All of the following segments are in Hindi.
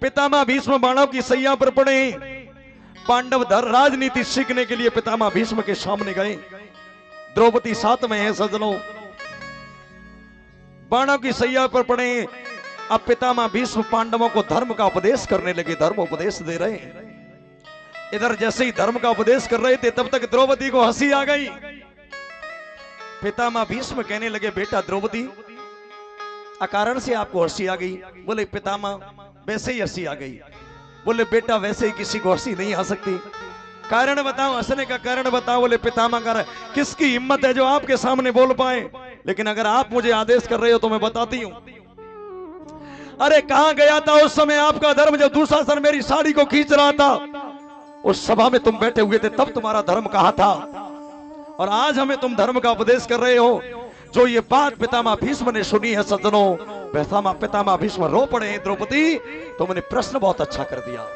पितामह भीष्म बाणों की सैया पर पड़े। पांडव राजनीति सीखने के लिए पितामह भीष्म के सामने गए। द्रौपदी साथ में है सजनों, बाणों की सैया पर पड़े। अब पितामह भीष्म पांडवों को धर्म का उपदेश करने लगे, धर्म उपदेश दे रहे हैं। इधर जैसे ही धर्म का उपदेश कर रहे थे तब तक द्रौपदी को हंसी आ गई। पितामह भीष्म कहने लगे, बेटा द्रौपदी, अकारण से आपको हंसी आ गई? बोले पितामह वैसे ही हंसी आ गई। बोले बेटा वैसे ही किसी को हंसी नहीं आ सकती, कारण बताओ, हंसने का कारण बताओ। बोले पितामह कर किसकी हिम्मत है जो आपके सामने बोल पाए, लेकिन अगर आप मुझे आदेश कर रहे हो तो मैं बताती हूं। अरे कहां गया था उस समय आपका धर्म जब दुशासन मेरी साड़ी को खींच रहा था? उस सभा में तुम बैठे हुए थे, तब तुम्हारा धर्म कहां था? और आज हमें तुम धर्म का उपदेश कर रहे हो। जो ये बात पितामह भीष्म ने सुनी है सज्जनों, पितामह भीष्म रो पड़े हैं। द्रौपदी तुमने प्रश्न बहुत अच्छा कर दिया।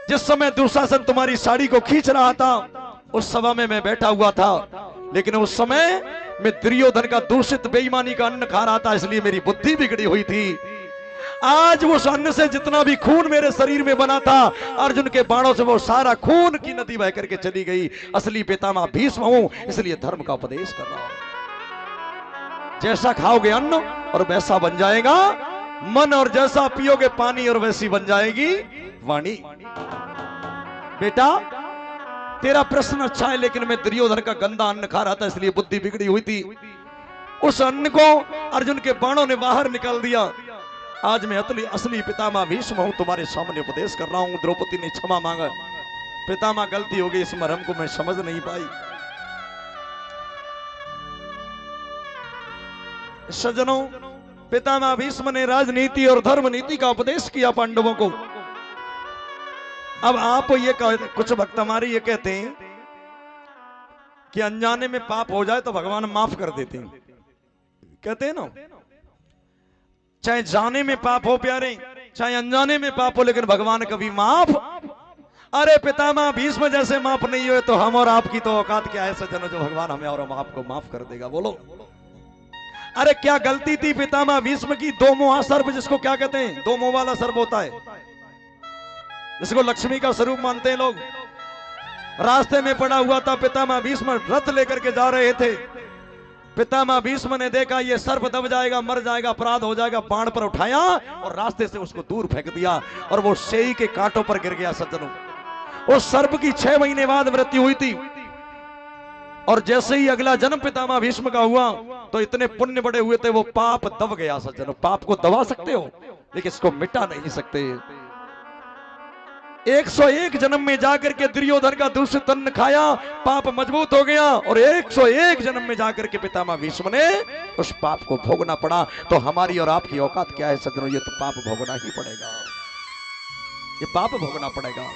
जिस समय दुशासन तुम्हारी साड़ी को खींच रहा था उस सभा में मैं बैठा हुआ था, लेकिन उस समय मैं दुर्योधन का दूषित बेईमानी का अन्न खा रहा था, इसलिए मेरी बुद्धि बिगड़ी हुई थी। आज उस अन्न से जितना भी खून मेरे शरीर में बना था, अर्जुन के बाणों से वो सारा खून की नदी बह करके चली गई। असली पितामह भीष्म हूं, इसलिए धर्म का उपदेश कर रहा हूं। जैसा खाओगे अन्न और वैसा बन जाएगा मन, और जैसा पियोगे पानी और वैसी बन जाएगी वाणी। बेटा तेरा प्रश्न अच्छा है, लेकिन मैं दुर्योधन का गंदा अन्न खा रहा था, इसलिए बुद्धि बिगड़ी हुई थी। उस अन्न को अर्जुन के बाणों ने बाहर निकाल दिया। आज मैं असली पितामह भीष्म हूं, तुम्हारे सामने उपदेश कर रहा हूं। द्रौपदी ने क्षमा मांगा। पितामह गलती हो गई, इस मरहम को मैं समझ नहीं पाई। सज्जनों, पितामह भीष्म ने राजनीति और धर्म नीति का उपदेश किया पांडवों को। अब आप ये कुछ भक्त हमारे ये कहते हैं कि अनजाने में पाप हो जाए तो भगवान माफ कर देते हैं, कहते हैं ना। चाहे जाने में पाप हो प्यारे, चाहे अनजाने में पाप हो, लेकिन भगवान कभी माफ। अरे पितामह भीष्म जैसे माफ नहीं हुए तो हम और आपकी तो औकात क्या है सज्जनों, जो भगवान हमें और हम आपको माफ कर देगा? बोलो। अरे क्या गलती थी पितामह भीष्म की? दो मुहा सर्प, जिसको क्या कहते हैं, दो मुंह वाला सर्प होता है, जिसको लक्ष्मी का स्वरूप मानते हैं लोग। रास्ते में पड़ा हुआ था, पितामह भीष्म रथ लेकर के जा रहे थे। पितामह भीष्म ने देखा ये सर्प दब जाएगा, मर जाएगा, अपराध हो जाएगा, बाण पर उठाया और रास्ते से उसको दूर फेंक दिया, और वो शेई के कांटों पर गिर गया। सज्जनों, उस सर्प की 6 महीने बाद मृत्यु हुई थी, और जैसे ही अगला जन्म पितामह भीष्म का हुआ तो इतने पुण्य बड़े हुए थे, वो पाप दब गया। सज्जनों, पाप को दबा सकते हो लेकिन इसको मिटा नहीं सकते। 101 जन्म में जाकर के दुर्योधन का दूषित अन्न खाया, पाप मजबूत हो गया, और 101 जन्म में जाकर के पितामह भीष्म ने उस पाप को भोगना पड़ा। तो हमारी और आपकी औकात क्या है सज्जनों? ये तो पाप भोगना ही पड़ेगा, ये पाप भोगना पड़ेगा।